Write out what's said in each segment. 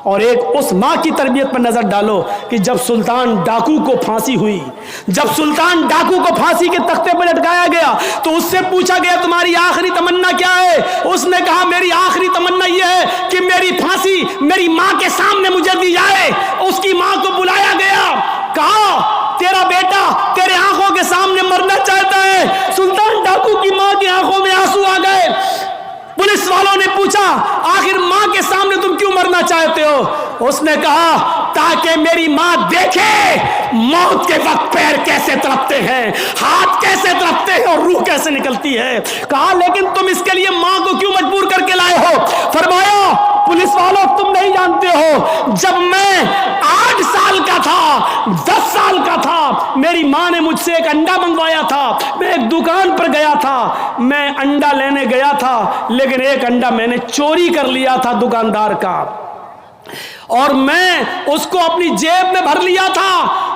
اور ایک اس ماں کی تربیت پر نظر ڈالو کہ جب سلطان ڈاکو کو پھانسی ہوئی، جب سلطان ڈاکو کو پھانسی کے تختے پر لٹکایا گیا تو اس سے پوچھا گیا تمہاری آخری تمنا کیا ہے؟ اس نے کہا میری آخری تمنا یہ ہے کہ میری پھانسی میری ماں کے سامنے مجھے دی جائے۔ اس کی ماں کو بلایا گیا، کہا تیرا بیٹا تیرے آنکھوں کے سامنے مرنا چاہتا ہے۔ سلطان ڈاکو کی ماں کی آنکھوں میں آنسو آ گئے۔ پولیس والوں نے پوچھا آخر ماں کے سامنے تم کیوں مرنا چاہتے ہو؟ اس نے کہا تاکہ میری ماں دیکھے موت کے وقت پیر کیسے تڑپتے ہیں، ہاتھ کیسے تڑپتے ہیں اور روح کیسے نکلتی ہے۔ کہا لیکن تم اس کے لیے ماں کو کیوں مجبور کر کے لائے ہو؟ فرمایا پولیس والوں تم نہیں جانتے ہو، جب میں 8 سال کا تھا، 10 سال کا تھا، میری ماں نے مجھ سے ایک انڈا منگوایا تھا۔ میں ایک دکان پر گیا تھا، میں انڈا لینے گیا تھا، لیکن ایک انڈا میں نے چوری کر لیا تھا دکاندار کا، اور میں اس کو اپنی جیب میں بھر لیا تھا۔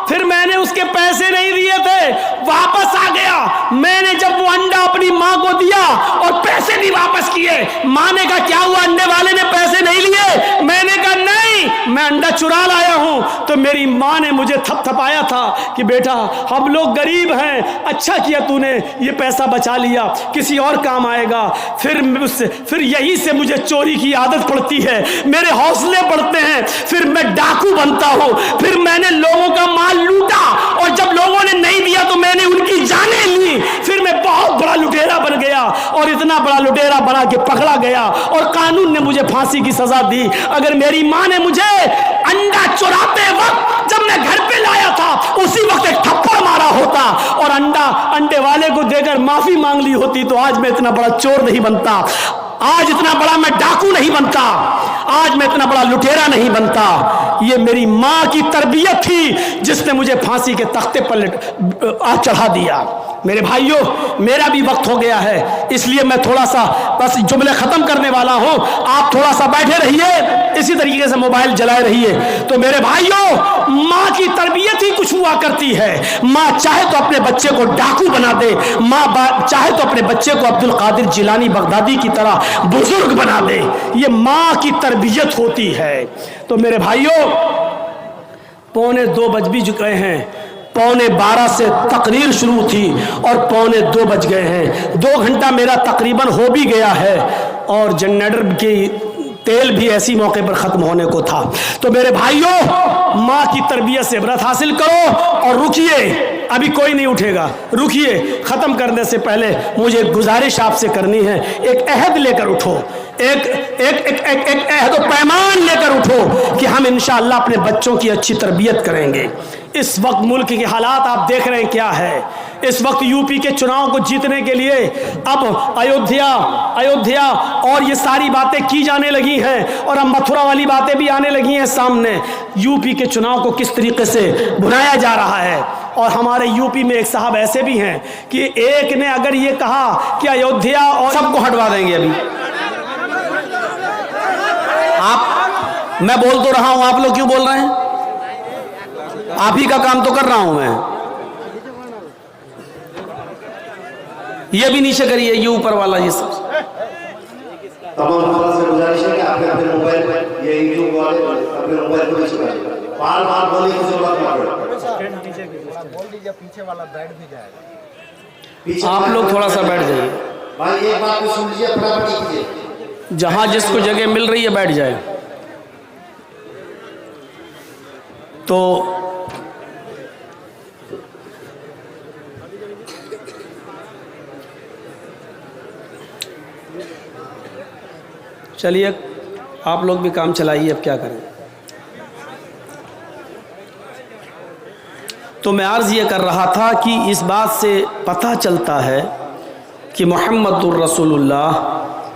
پھر میں نے اس کے پیسے نہیں دیے تھے، واپس آ گیا۔ میں نے جب وہ انڈا اپنی ماں کو دیا اور پیسے بھی واپس کیے، ماں نے کہا کیا ہوا انڈے والے نے پیسے نہیں لیے؟ میں نے کہا نہیں، میں انڈا چرا لایا ہوں۔ تو میری ماں نے مجھے تھپ تھپایا تھا کہ بیٹا ہم لوگ غریب ہیں، اچھا کیا تو نے یہ پیسہ بچا لیا، کسی اور کام آئے گا۔ پھر یہی سے مجھے چوری کی عادت پڑتی ہے، میرے حوصلے بڑھتے ہیں، پھر میں ڈاکو بنتا ہوں، پھر میں نے لوگوں کا مال لوٹا، اور جب لوگوں نے نہیں دیا تو میں نے ان کی جانیں لی۔ پھر میں بہت بڑا لٹیرا بن گیا، اور اتنا بڑا لٹیرا بنا کہ پکڑا گیا اور قانون نے مجھے پھانسی کی سزا دی۔ اگر میری ماں نے مجھے انڈا چراتے وقت جب میں گھر پہ لایا تھا اسی وقت ایک تھپڑ مارا ہوتا اور انڈے والے کو دے کر معافی مانگ لی ہوتی تو آج میں اتنا بڑا چور نہیں بنتا، آج اتنا بڑا میں ڈاکو نہیں بنتا، آج میں اتنا بڑا لٹیرا نہیں بنتا۔ یہ میری ماں کی تربیت تھی جس نے مجھے پھانسی کے تختے پر چڑھا دیا۔ میرے بھائیوں میرا بھی وقت ہو گیا ہے، اس لیے میں تھوڑا سا بس جملے ختم کرنے والا ہوں، آپ تھوڑا سا بیٹھے رہیے، اسی طریقے سے موبائل جلائے رہیے۔ تو میرے بھائیوں ماں کی تربیت ہی کچھ ہوا کرتی ہے۔ ماں چاہے تو اپنے بچے کو ڈاکو بنا دے، ماں چاہے تو اپنے بچے کو عبد القادر جیلانی بغدادی کی طرح بزرگ بنا دے، یہ ماں کی تربیت ہوتی ہے۔ تو میرے بھائیوں 1:45 بج بھی چکے ہیں، 11:45 سے تقریر شروع تھی اور 1:45 بج گئے ہیں، 2 گھنٹہ میرا تقریباً ہو بھی گیا ہے، اور جنریٹر کی تیل بھی ایسی موقع پر ختم ہونے کو تھا۔ تو میرے بھائیوں ماں کی تربیت سے عبرت حاصل کرو اور رکیے، ابھی کوئی نہیں اٹھے گا، رکیے۔ ختم کرنے سے پہلے مجھے ایک گزارش آپ سے کرنی ہے، ایک عہد لے کر اٹھو، ایک عہد و پیمان لے کر اٹھو کہ ہم انشاءاللہ اپنے بچوں کی اچھی تربیت کریں گے۔ اس وقت ملک کے حالات آپ دیکھ رہے ہیں کیا ہے۔ اس وقت یو پی کے چناؤ کو جیتنے کے لیے اب ایودھیا اور یہ ساری باتیں کی جانے لگی ہیں، اور اب متھرا والی باتیں بھی آنے لگی ہیں سامنے۔ یو پی کے چناؤ کو کس طریقے سے بنایا جا رہا ہے، اور ہمارے یو پی میں ایک صاحب ایسے بھی ہیں کہ ایک نے اگر یہ کہا کہ ایودھیا اور سب کو ہٹوا دیں گے۔ ابھی میں بول تو رہا ہوں، آپ لوگ کیوں بول رہے ہیں؟ آپ ہی کا کام تو کر رہا ہوں میں۔ یہ بھی نیچے کریے، یہ اوپر والا یہ سب تمام افراد سے گزارش ہے کہ آپ اپنے موبائل پر یہ یوٹیوب والے اپنے موبائل کو چلا دیں، بار بار بولنے کی ضرورت نہ پڑے۔ پیچھے والا بیٹھ بھی جائے گا، آپ لوگ تھوڑا سا بیٹھ جائیے، بھائی ایک بات کو سن لیجیے، فٹافٹ کیجیے۔ جہاں جس کو جگہ مل رہی ہے بیٹھ جائے۔ تو چلیے آپ لوگ بھی کام چلائیے، اب کیا کریں۔ تو میں عرض یہ کر رہا تھا کہ اس بات سے پتہ چلتا ہے کہ محمد الرسول اللہ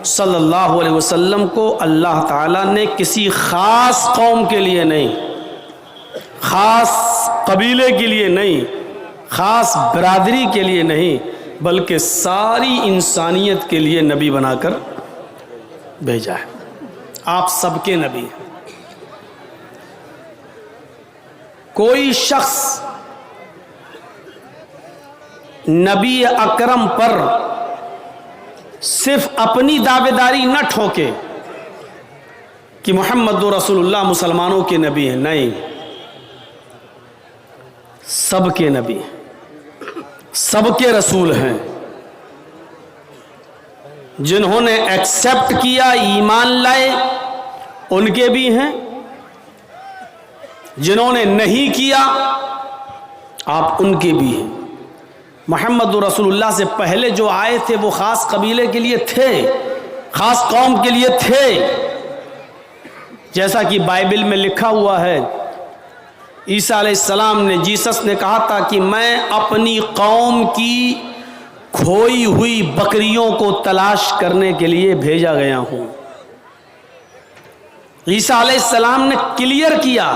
صلی اللہ علیہ وسلم کو اللہ تعالیٰ نے کسی خاص قوم کے لیے نہیں، خاص قبیلے کے لیے نہیں، خاص برادری کے لیے نہیں، بلکہ ساری انسانیت کے لیے نبی بنا کر بھیجا ہے۔ آپ سب کے نبی ہیں۔ کوئی شخص نبی اکرم پر صرف اپنی دعوے داری نہ ٹھوکے، کہ محمد رسول اللہ مسلمانوں کے نبی ہیں، نہیں، سب کے نبی ہیں، سب کے رسول ہیں۔ جنہوں نے ایکسپٹ کیا، ایمان لائے، ان کے بھی ہیں، جنہوں نے نہیں کیا آپ ان کے بھی ہیں۔ محمد رسول اللہ سے پہلے جو آئے تھے وہ خاص قبیلے کے لیے تھے، خاص قوم کے لیے تھے، جیسا کہ بائبل میں لکھا ہوا ہے۔ عیسیٰ علیہ السلام نے، جیسس نے کہا تھا کہ میں اپنی قوم کی کھوئی ہوئی بکریوں کو تلاش کرنے کے لیے بھیجا گیا ہوں۔ عیسیٰ علیہ السلام نے کلیئر کیا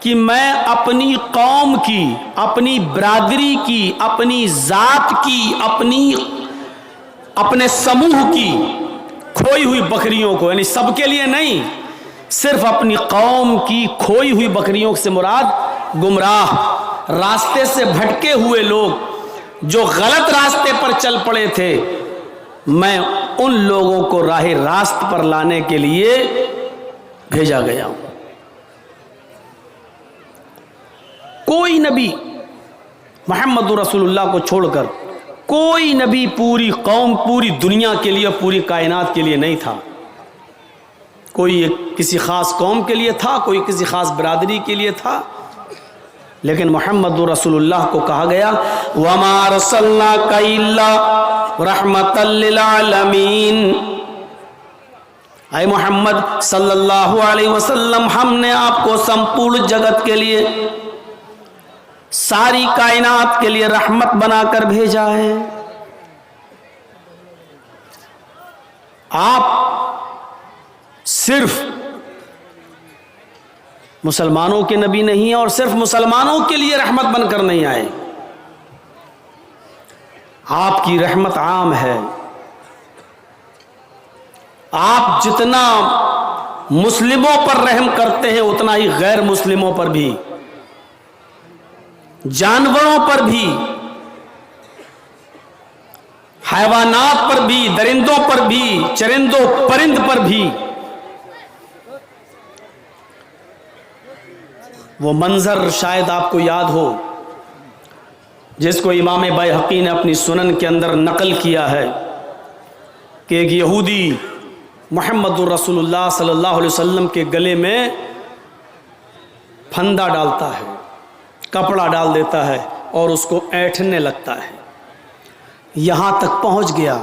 کہ میں اپنی قوم کی، اپنی برادری کی، اپنی ذات کی، اپنے سموہ کی کھوئی ہوئی بکریوں کو، یعنی سب کے لیے نہیں، صرف اپنی قوم کی کھوئی ہوئی بکریوں سے مراد گمراہ، راستے سے بھٹکے ہوئے لوگ جو غلط راستے پر چل پڑے تھے، میں ان لوگوں کو راہ راست پر لانے کے لیے بھیجا گیا ہوں۔ کوئی نبی محمد رسول اللہ کو چھوڑ کر کوئی نبی پوری قوم، پوری دنیا کے لیے، پوری کائنات کے لیے نہیں تھا۔ کوئی کسی خاص قوم کے لیے تھا، کوئی کسی خاص برادری کے لیے تھا، لیکن محمد رسول اللہ کو کہا گیا وَمَا أَرْسَلْنَاكَ إِلَّا رَحْمَةً لِّلْعَالَمِينَ، اے محمد صلی اللہ علیہ وسلم، ہم نے آپ کو سمپورن جگت کے لیے، ساری کائنات کے لیے رحمت بنا کر بھیجا ہے۔ آپ صرف مسلمانوں کے نبی نہیں ہیں، اور صرف مسلمانوں کے لیے رحمت بن کر نہیں آئے، آپ کی رحمت عام ہے۔ آپ جتنا مسلموں پر رحم کرتے ہیں اتنا ہی غیر مسلموں پر بھی، جانوروں پر بھی، حیوانات پر بھی، درندوں پر بھی، چرندوں پرند پر بھی۔ وہ منظر شاید آپ کو یاد ہو جس کو امام بیہقی نے اپنی سنن کے اندر نقل کیا ہے کہ ایک یہودی محمد رسول اللہ صلی اللہ علیہ وسلم کے گلے میں پھندا ڈالتا ہے، کپڑا ڈال دیتا ہے اور اس کو اینٹھنے لگتا ہے، یہاں تک پہنچ گیا،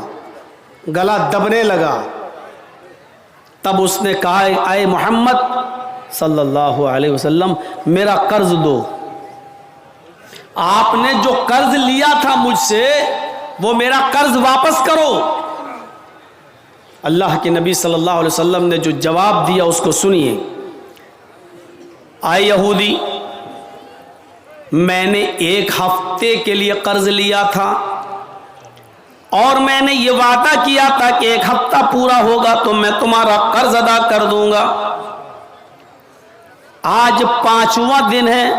گلا دبنے لگا۔ تب اس نے کہا اے محمد صلی اللہ علیہ وسلم، میرا قرض دو، آپ نے جو قرض لیا تھا مجھ سے وہ میرا قرض واپس کرو۔ اللہ کے نبی صلی اللہ علیہ وسلم نے جو جواب دیا اس کو سنیے۔ اے یہودی، میں نے 1 ہفتے کے لیے قرض لیا تھا اور میں نے یہ وعدہ کیا تھا کہ 1 ہفتہ پورا ہوگا تو میں تمہارا قرض ادا کر دوں گا۔ آج 5واں دن ہے،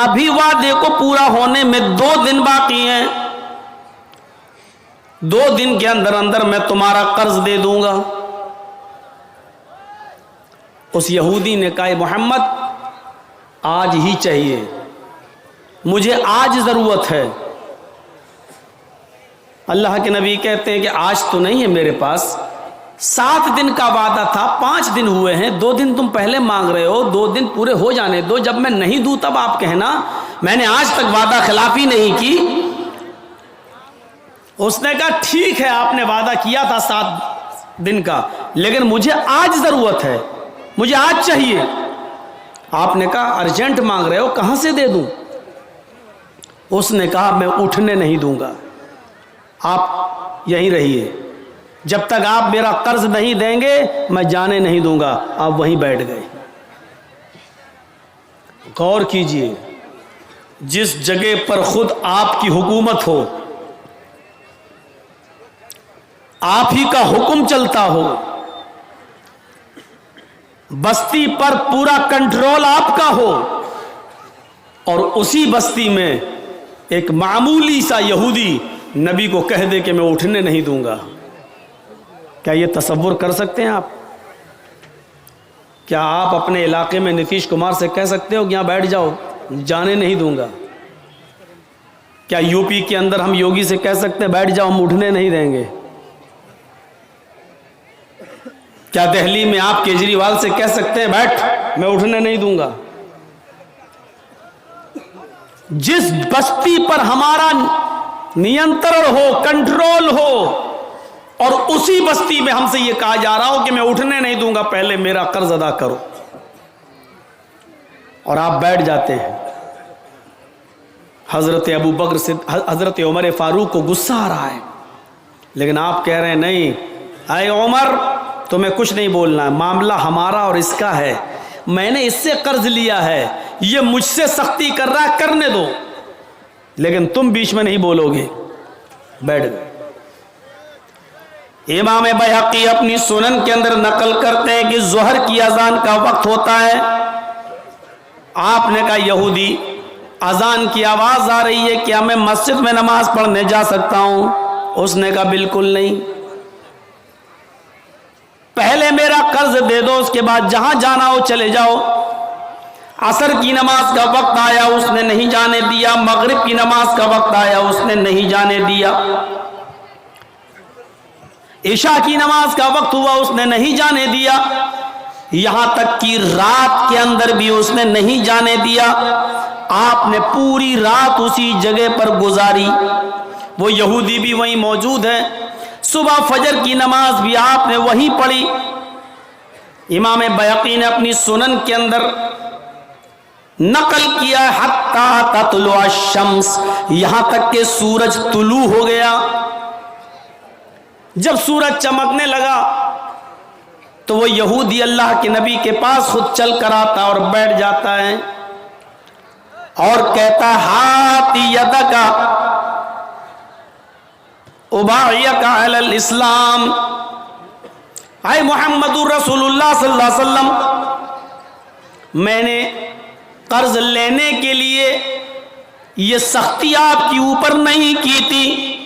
ابھی وعدے کو پورا ہونے میں 2 دن باقی ہیں، 2 دن کے اندر اندر میں تمہارا قرض دے دوں گا۔ اس یہودی نے کہا محمد آج ہی چاہیے، مجھے آج ضرورت ہے۔ اللہ کے نبی کہتے ہیں کہ آج تو نہیں ہے میرے پاس، 7 دن کا وعدہ تھا، 5 دن ہوئے ہیں، 2 دن تم پہلے مانگ رہے ہو، 2 دن پورے ہو جانے دو، جب میں نہیں دوں تب آپ کہنا میں نے آج تک وعدہ خلافی نہیں کی۔ اس نے کہا ٹھیک ہے، آپ نے وعدہ کیا تھا 7 دن کا، لیکن مجھے آج ضرورت ہے، مجھے آج چاہیے۔ آپ نے کہا ارجنٹ مانگ رہے ہو، کہاں سے دے دوں؟ اس نے کہا میں اٹھنے نہیں دوں گا، آپ یہیں رہیے، جب تک آپ میرا قرض نہیں دیں گے میں جانے نہیں دوں گا۔ آپ وہیں بیٹھ گئے۔ غور کیجئے، جس جگہ پر خود آپ کی حکومت ہو، آپ ہی کا حکم چلتا ہو، بستی پر پورا کنٹرول آپ کا ہو، اور اسی بستی میں ایک معمولی سا یہودی نبی کو کہہ دے کہ میں اٹھنے نہیں دوں گا، کیا یہ تصور کر سکتے ہیں آپ؟ کیا آپ اپنے علاقے میں نتیش کمار سے کہہ سکتے ہو کہ یہاں بیٹھ جاؤ، جانے نہیں دوں گا؟ کیا یو پی کے اندر ہم یوگی سے کہہ سکتے ہیں بیٹھ جاؤ، ہم اٹھنے نہیں دیں گے؟ کیا دہلی میں آپ کیجریوال سے کہہ سکتے ہیں بیٹھ، میں اٹھنے نہیں دوں گا؟ جس بستی پر ہمارا نینترن ہو، کنٹرول ہو، اور اسی بستی میں ہم سے یہ کہا جا رہا ہو کہ میں اٹھنے نہیں دوں گا، پہلے میرا قرض ادا کرو، اور آپ بیٹھ جاتے ہیں۔ حضرت ابو بکر سے حضرت عمر فاروق کو غصہ آ رہا ہے، لیکن آپ کہہ رہے ہیں نہیں، اے عمر تمہیں کچھ نہیں بولنا ہے، معاملہ ہمارا اور اس کا ہے، میں نے اس سے قرض لیا ہے، یہ مجھ سے سختی کر رہا ہے، کرنے دو، لیکن تم بیچ میں نہیں بولو گے۔ بیٹھ گئے۔ امام بیہقی اپنی سنن کے اندر نقل کرتے ہیں کہ ظہر کی اذان کا وقت ہوتا ہے، آپ نے کہا یہودی اذان کی آواز آ رہی ہے، کیا میں مسجد میں نماز پڑھنے جا سکتا ہوں؟ اس نے کہا بالکل نہیں، پہلے میرا قرض دے دو، اس کے بعد جہاں جانا ہو چلے جاؤ۔ عصر کی نماز کا وقت آیا، اس نے نہیں جانے دیا، مغرب کی نماز کا وقت آیا، اس نے نہیں جانے دیا، عشاء کی نماز کا وقت ہوا، اس نے نہیں جانے دیا، یہاں تک کہ رات کے اندر بھی اس نے نہیں جانے دیا۔ آپ نے پوری رات اسی جگہ پر گزاری، وہ یہودی بھی وہیں موجود ہے، صبح فجر کی نماز بھی آپ نے وہیں پڑھی۔ امام بیہقی نے اپنی سنن کے اندر نقل کیا حتی تطلع الشمس، یہاں تک کہ سورج طلوع ہو گیا۔ جب سورج چمکنے لگا تو وہ یہودی اللہ کے نبی کے پاس خود چل کر آتا اور بیٹھ جاتا ہے اور کہتا ہاتھ یدک ابایک علی الاسلام، اے محمد رسول اللہ صلی اللہ علیہ وسلم، میں نے قرض لینے کے لیے یہ سختی آپ کی اوپر نہیں کی تھی،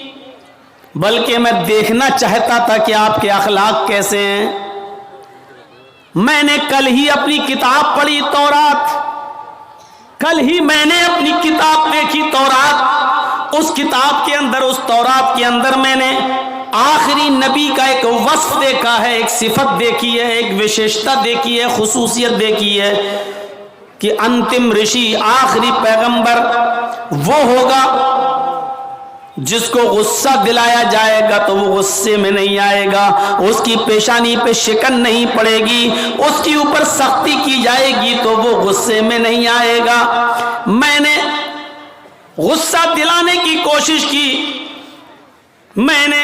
بلکہ میں دیکھنا چاہتا تھا کہ آپ کے اخلاق کیسے ہیں۔ میں نے کل ہی اپنی کتاب پڑھی تورات، کل ہی میں نے اپنی کتاب دیکھی تورات، اس کتاب کے اندر، اس تورات کے اندر میں نے آخری نبی کا ایک وصف دیکھا ہے، ایک صفت دیکھی ہے، ایک وشیشتا دیکھی ہے، خصوصیت دیکھی ہے کہ انتم رشی، آخری پیغمبر وہ ہوگا جس کو غصہ دلایا جائے گا تو وہ غصے میں نہیں آئے گا، اس کی پیشانی پہ شکن نہیں پڑے گی، اس کے اوپر سختی کی جائے گی تو وہ غصے میں نہیں آئے گا۔ میں نے غصہ دلانے کی کوشش کی، میں نے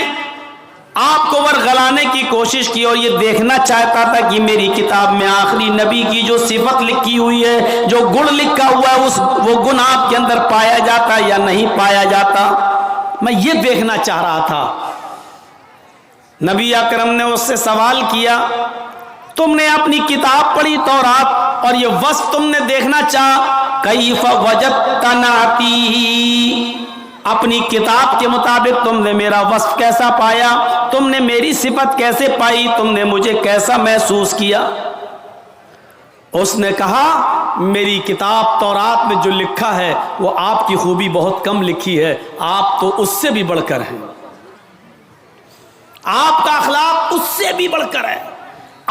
آپ کو ورغلانے کی کوشش کی، اور یہ دیکھنا چاہتا تھا کہ میری کتاب میں آخری نبی کی جو صفت لکھی ہوئی ہے، جو گن لکھا ہوا ہے، وہ گن آپ کے اندر پایا جاتا یا نہیں پایا جاتا، میں یہ دیکھنا چاہ رہا تھا۔ نبی اکرم نے اس سے سوال کیا، تم نے اپنی کتاب پڑھی تورات اور یہ وصف تم نے دیکھنا چاہا، کیف وجدت نعتی، اپنی کتاب کے مطابق تم نے میرا وصف کیسا پایا، تم نے میری صفت کیسے پائی، تم نے مجھے کیسا محسوس کیا؟ اس نے کہا میری کتاب تورات میں جو لکھا ہے وہ آپ کی خوبی بہت کم لکھی ہے، آپ تو اس سے بھی بڑھ کر ہیں، آپ کا اخلاق اس سے بھی بڑھ کر ہے،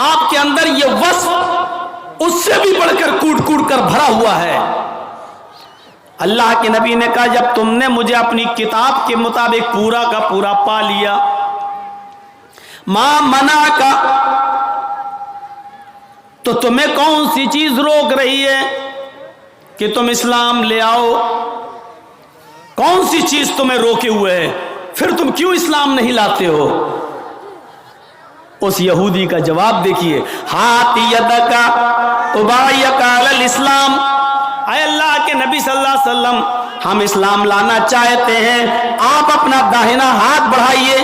آپ کے اندر یہ وصف اس سے بھی بڑھ کر کوٹ کوٹ کر بھرا ہوا ہے۔ اللہ کے نبی نے کہا جب تم نے مجھے اپنی کتاب کے مطابق پورا کا پورا پا لیا، ما منع کا، تو تمہیں کون سی چیز روک رہی ہے کہ تم اسلام لے آؤ؟ کون سی چیز تمہیں روکے ہوئے ہے؟ پھر تم کیوں اسلام نہیں لاتے ہو؟ اس یہودی کا جواب دیکھیے، ہاتھ یدک ابایک علی الاسلام، اے اللہ کے نبی صلی اللہ علیہ وسلم، ہم اسلام لانا چاہتے ہیں، آپ اپنا داہنا ہاتھ بڑھائیے۔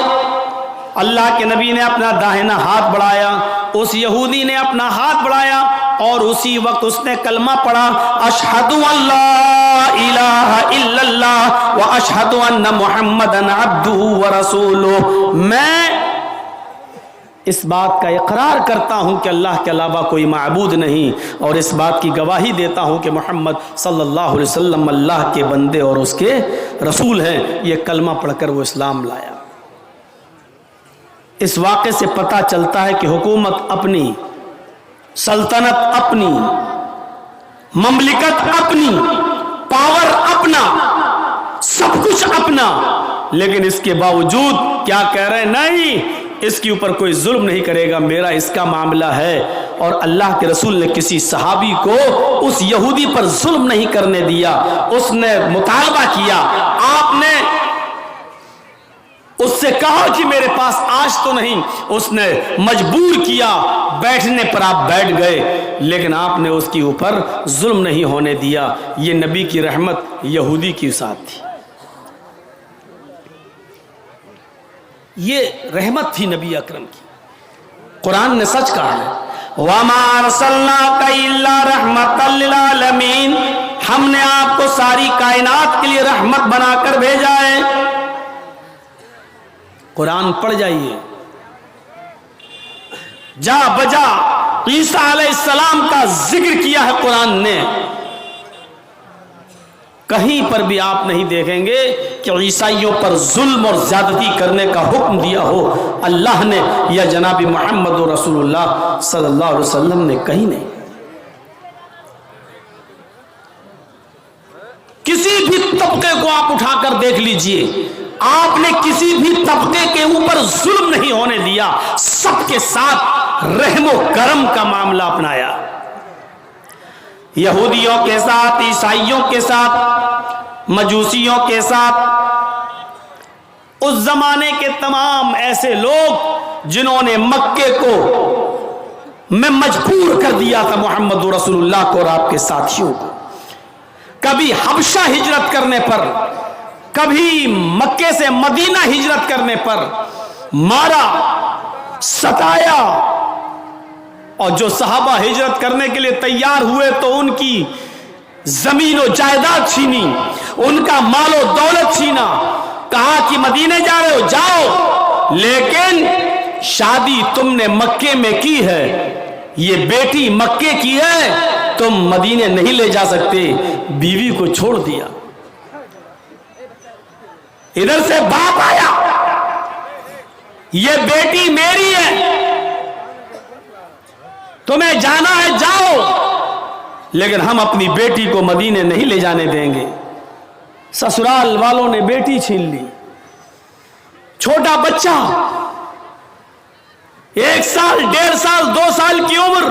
اللہ کے نبی نے اپنا داہنا ہاتھ بڑھایا، اس یہودی نے اپنا ہاتھ بڑھایا، اور اسی وقت اس نے کلمہ پڑھا، اشہد ان لا الہ الا اللہ و اشہد ان محمدا عبدہ و رسولہ، میں اس بات کا اقرار کرتا ہوں کہ اللہ کے علاوہ کوئی معبود نہیں، اور اس بات کی گواہی دیتا ہوں کہ محمد صلی اللہ علیہ وسلم اللہ کے بندے اور اس کے رسول ہیں۔ یہ کلمہ پڑھ کر وہ اسلام لایا۔ اس واقعے سے پتہ چلتا ہے کہ حکومت اپنی، سلطنت اپنی، مملکت اپنی، پاور اپنا، سب کچھ اپنا، لیکن اس کے باوجود کیا کہہ رہے ہیں؟ نہیں، اس کے اوپر کوئی ظلم نہیں کرے گا، میرا اس کا معاملہ ہے۔ اور اللہ کے رسول نے کسی صحابی کو اس یہودی پر ظلم نہیں کرنے دیا، اس نے مطالبہ کیا، آپ نے اس سے کہا کہ میرے پاس آج تو نہیں، اس نے مجبور کیا، بیٹھنے پر آپ بیٹھ گئے، لیکن آپ نے اس کے اوپر ظلم نہیں ہونے دیا۔ یہ نبی کی رحمت یہودی کے ساتھ تھی، یہ رحمت تھی نبی اکرم کی۔ قرآن نے سچ کہا ہے، وَمَا أَرْسَلْنَاكَ إِلَّا رَحْمَةً لِّلْعَالَمِينَ، ہم نے آپ کو ساری کائنات کے لیے رحمت بنا کر بھیجا ہے۔ قرآن پڑھ جائیے، جا بجا عیسیٰ علیہ السلام کا ذکر کیا ہے قرآن نے، کہیں پر بھی آپ نہیں دیکھیں گے کہ عیسائیوں پر ظلم اور زیادتی کرنے کا حکم دیا ہو اللہ نے یا جناب محمد رسول اللہ صلی اللہ علیہ وسلم نے، کہیں نہیں۔ کسی بھی طبقے کو آپ اٹھا کر دیکھ لیجئے، آپ نے کسی بھی طبقے کے اوپر ظلم نہیں ہونے دیا، سب کے ساتھ رحم و کرم کا معاملہ اپنایا۔ یہودیوں کے ساتھ، عیسائیوں کے ساتھ، مجوسیوں کے ساتھ، اس زمانے کے تمام ایسے لوگ جنہوں نے مکے کو میں مجبور کر دیا تھا محمد رسول اللہ کو اور آپ کے ساتھیوں کو، کبھی حبشہ ہجرت کرنے پر، کبھی مکے سے مدینہ ہجرت کرنے پر مارا، ستایا، اور جو صحابہ ہجرت کرنے کے لیے تیار ہوئے تو ان کی زمین و جائیداد چھینی، ان کا مال و دولت چھینا، کہا کہ مدینے جا رہے ہو جاؤ، لیکن شادی تم نے مکے میں کی ہے، یہ بیٹی مکے کی ہے، تم مدینے نہیں لے جا سکتے، بیوی کو چھوڑ دیا۔ ادھر سے باپ آیا، یہ بیٹی میری ہے، تمہیں جانا ہے جاؤ، لیکن ہم اپنی بیٹی کو مدینے نہیں لے جانے دیں گے۔ سسرال والوں نے بیٹی چھین لی، چھوٹا بچہ، 1 سال 1.5 سال 2 سال کی عمر،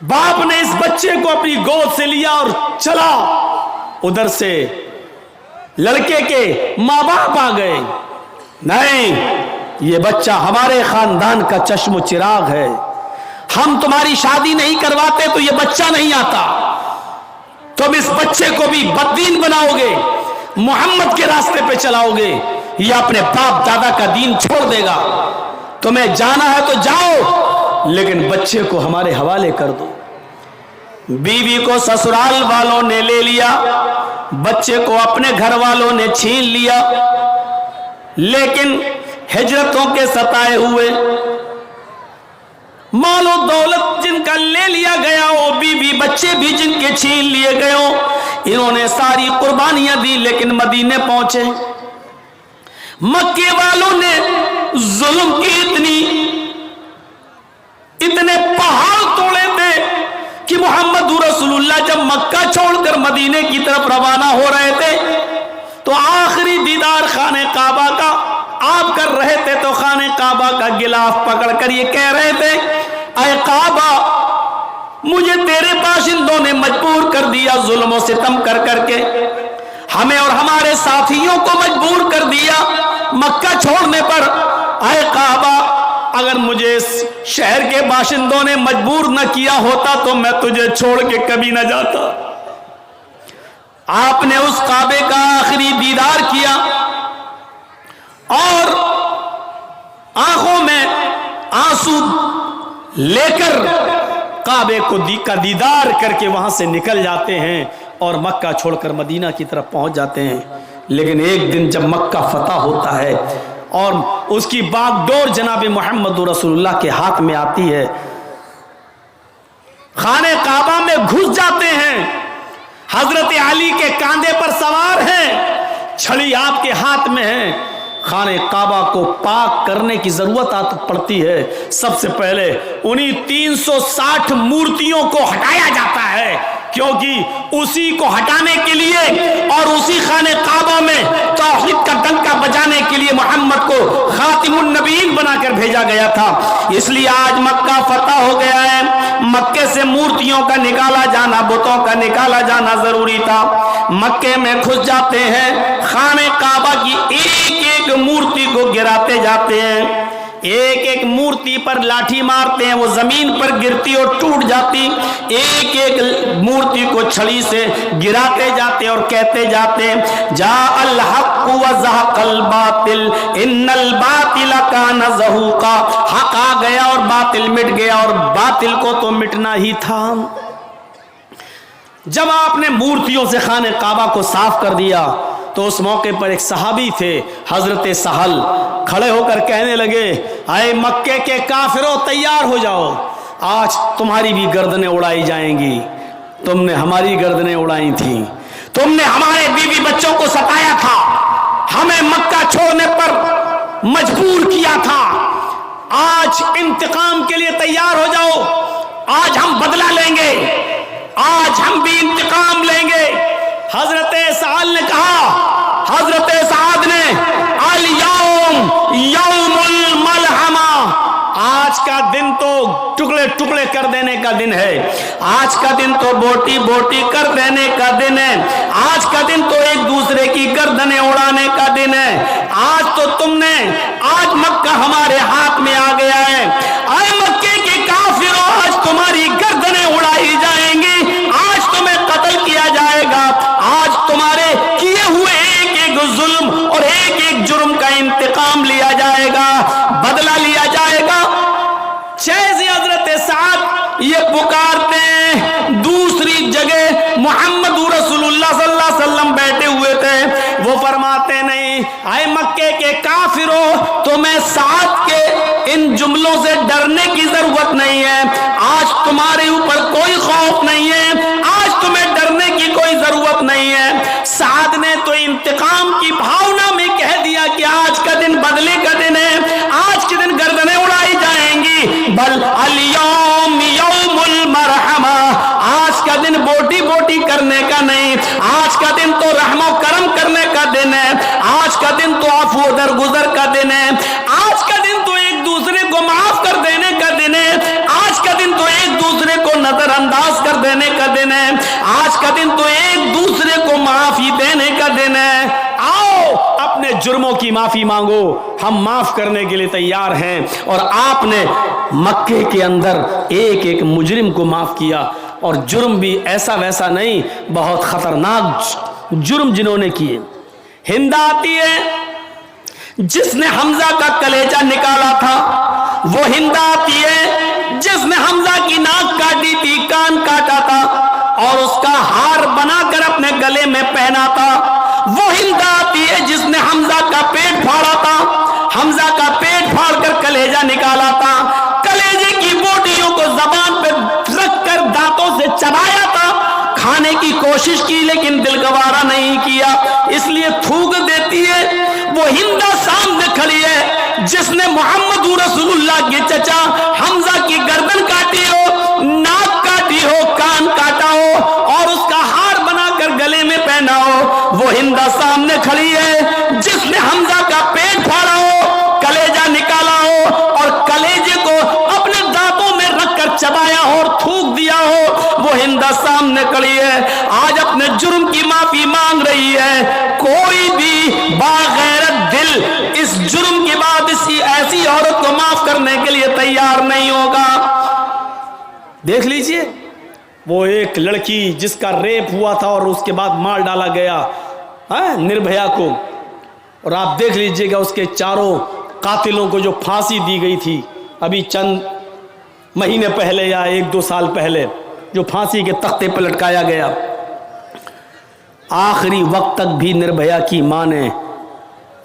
باپ نے اس بچے کو اپنی گود سے لیا اور چلا۔ ادھر سے لڑکے کے ماں باپ آ گئے، نہیں، یہ بچہ ہمارے خاندان کا چشم و چراغ ہے، ہم تمہاری شادی نہیں کرواتے تو یہ بچہ نہیں آتا، تم اس بچے کو بھی بددین بناؤ گے، محمد کے راستے پہ چلاؤ گے، یہ اپنے باپ دادا کا دین چھوڑ دے گا، تمہیں جانا ہے تو جاؤ، لیکن بچے کو ہمارے حوالے کر دو۔ بیوی کو سسرال والوں نے لے لیا، بچے کو اپنے گھر والوں نے چھین لیا، لیکن ہجرتوں کے ستائے ہوئے، مال و دولت جن کا لے لیا گیا ہو، بیوی بچے بھی جن کے چھین لیے گئے ہو، انہوں نے ساری قربانیاں دی، لیکن مدینے پہنچے، مکے والوں نے ظلم کی اتنے پہاڑ توڑے تھے کہ محمد رسول اللہ جب مکہ چھوڑ کر مدینے کی طرف روانہ ہو رہے تھے تو آخری دیدار خانہ کعبہ کا آپ کر رہے تھے، تو خانہ کعبہ کا غلاف پکڑ کر یہ کہہ رہے تھے، اے کعبہ، مجھے تیرے باشندوں نے مجبور کر دیا، ظلم و ستم کر کر کے ہمیں اور ہمارے ساتھیوں کو مجبور کر دیا مکہ چھوڑنے پر، اے کعبہ، اگر مجھے اس شہر کے باشندوں نے مجبور نہ کیا ہوتا تو میں تجھے چھوڑ کے کبھی نہ جاتا۔ آپ نے اس کعبے کا آخری دیدار کیا اور آنکھوں میں آنسو لے کر کعبے کو کا دیدار کر کے وہاں سے نکل جاتے ہیں اور مکہ چھوڑ کر مدینہ کی طرف پہنچ جاتے ہیں۔ لیکن ایک دن جب مکہ فتح ہوتا ہے اور اس کی باگڈور جناب محمد رسول اللہ کے ہاتھ میں آتی ہے، خانہ کعبہ میں گھس جاتے ہیں، حضرت علی کے کاندھے پر سوار ہیں، چھڑی آپ کے ہاتھ میں ہے، خانہ کعبہ کو پاک کرنے کی ضرورت پڑتی ہے۔ سب سے پہلے انہی 360 مورتیوں کو ہٹایا جاتا ہے، کیونکہ اسی کو ہٹانے کے لیے اور اسی خانہ کعبہ میں توحید کا ڈنکا بجانے کے لیے محمد کو خاتم النبیین بنا کر بھیجا گیا تھا۔ اس لیے آج مکہ فتح ہو گیا ہے، مکے سے مورتیوں کا نکالا جانا، بتوں کا نکالا جانا ضروری تھا۔ مکے میں گھس جاتے ہیں، خانہ کعبہ کی ایک ایک مورتی کو گراتے جاتے ہیں، ایک ایک مورتی پر لاٹھی مارتے ہیں، وہ زمین پر گرتی اور ٹوٹ جاتی، ایک ایک مورتی کو چھڑی سے گراتے جاتے اور کہتے جاتے جاء الحق وزهق الباطل ان الباطل كان زهوقا، حق آ گیا اور باطل مٹ گیا، اور باطل کو تو مٹنا ہی تھا۔ جب آپ نے مورتیوں سے خانہ کعبہ کو صاف کر دیا تو اس موقع پر ایک صحابی تھے حضرت سہل، کھڑے ہو کر کہنے لگے اے مکے کے کافروں تیار ہو جاؤ، آج تمہاری بھی گردنیں اڑائی جائیں گی، تم نے ہماری گردنیں اڑائی تھیں، تم نے ہمارے بیوی بچوں کو ستایا تھا، ہمیں مکہ چھوڑنے پر مجبور کیا تھا، آج انتقام کے لیے تیار ہو جاؤ، آج ہم بدلہ لیں گے، آج ہم بھی انتقام لیں گے۔ حضرت سعد نے کہا، حضرت سعد نے الیوم یوم الملحمہ، آج کا دن تو ٹکڑے ٹکڑے کر دینے کا دن ہے، آج کا دن تو بوٹی بوٹی کر دینے کا دن ہے، آج کا دن تو ایک دوسرے کی گردنیں اڑانے کا دن ہے، آج تو تم نے، آج مکہ ہمارے ہاتھ میں آ گیا ہے، اے مکے کے کافروں آج تمہاری گردنیں اڑائی جائیں گی، آج تمہیں قتل کیا جائے گا، آج تمہارے کیے ہوئے ایک ایک ظلم اور ایک ایک جرم کا انتقام لیا جائے گا، بدلہ لیا جائے گا۔ جیسے حضرت سعد یہ پکارتے ہیں، دوسری جگہ محمد رسول اللہ صلی اللہ علیہ وسلم بیٹھے ہوئے تھے، وہ فرماتے نہیں اے مکے کے کافروں تمہیں سعد کے ان جملوں سے ڈرنے کی ضرورت نہیں ہے، آج تمہارے اوپر کوئی خوف نہیں ہے، آج تمہیں ڈرنے کی کوئی ضرورت نہیں ہے۔ سعد نے تو انتقام کی بھاونا میں کہہ دیا کہ آج کا دن بدلے کا دن ہے، آج کے دن گردنیں اڑائی جائیں گی، بل الیوم یوم المرحمہ، آج کا دن بوٹی بوٹی کرنے کا نہیں، آج کا دن تو رحم و کرم کرنے کا دن ہے، آج کا دن تو عفو درگزر کا دن ہے، آج کا دن تو ایک دوسرے کو معاف کر دینے کا دن ہے، آج کا دن تو ایک دوسرے کو نظر انداز کر دینے کا دن ہے، آج کا دن تو ایک دوسرے کو معافی دینے کا دن ہے، آؤ اپنے جرموں کی معافی مانگو، ہم معاف کرنے کے لیے تیار ہیں۔ اور آپ نے مکے کے اندر ایک ایک مجرم کو معاف کیا، اور جرم بھی ایسا ویسا نہیں، بہت خطرناک جرم جنہوں نے کیے۔ ہند آتی ہے جس نے حمزہ کا کلیجہ نکالا تھا، وہ ہند آتی ہے جس نے حمزہ کی ناک کاٹی تھی، کان کاٹا تھا اور اس کا ہار بنا کر اپنے گلے میں پہنا تھا، وہ ہند آتی ہے جس نے حمزہ کا پیٹ پھاڑا تھا، حمزہ کا پیٹ پھاڑ کر کلیجہ نکالا تھا، کلیجے کی بوٹیوں کو زبان پہ رکھ کر دانتوں سے چبایا تھا، کھانے کی کوشش کی لیکن دل گوارا نہیں کیا، اس لیے تھوک دیتی ہے۔ وہ ہندہ سامنے کھڑی ہے جس نے محمد رسول اللہ کے چچا حمزہ کی گردن کاٹی ہو، ناک کاٹی ہو، کان کاٹا ہو اور اس کا ہار بنا کر گلے میں پہنا ہو، وہ ہندہ سامنے کھڑی ہے جس نے حمزہ کا پیٹ پھاڑا ہو، کلیجہ نکالا ہو اور کلیجے کو اپنے دانتوں میں رکھ کر چبایا ہو اور تھوک دیا ہو، وہ ہندہ سامنے کھڑی ہے، آج اپنے جرم کی معافی مانگ رہی ہے۔ کوئی بھی باغیرت دل اس جرم کے بعد اسی ایسی عورت کو معاف کرنے کے لیے تیار نہیں ہوگا۔ دیکھ لیجئے وہ ایک لڑکی جس کا ریپ ہوا تھا اور اس کے بعد مار ڈالا گیا نربھیا کو، اور آپ دیکھ لیجئے گا اس کے چاروں قاتلوں کو جو پھانسی دی گئی تھی ابھی چند مہینے پہلے یا 1-2 سال پہلے، جو پھانسی کے تختے پر لٹکایا گیا، آخری وقت تک بھی نربھیا کی ماں نے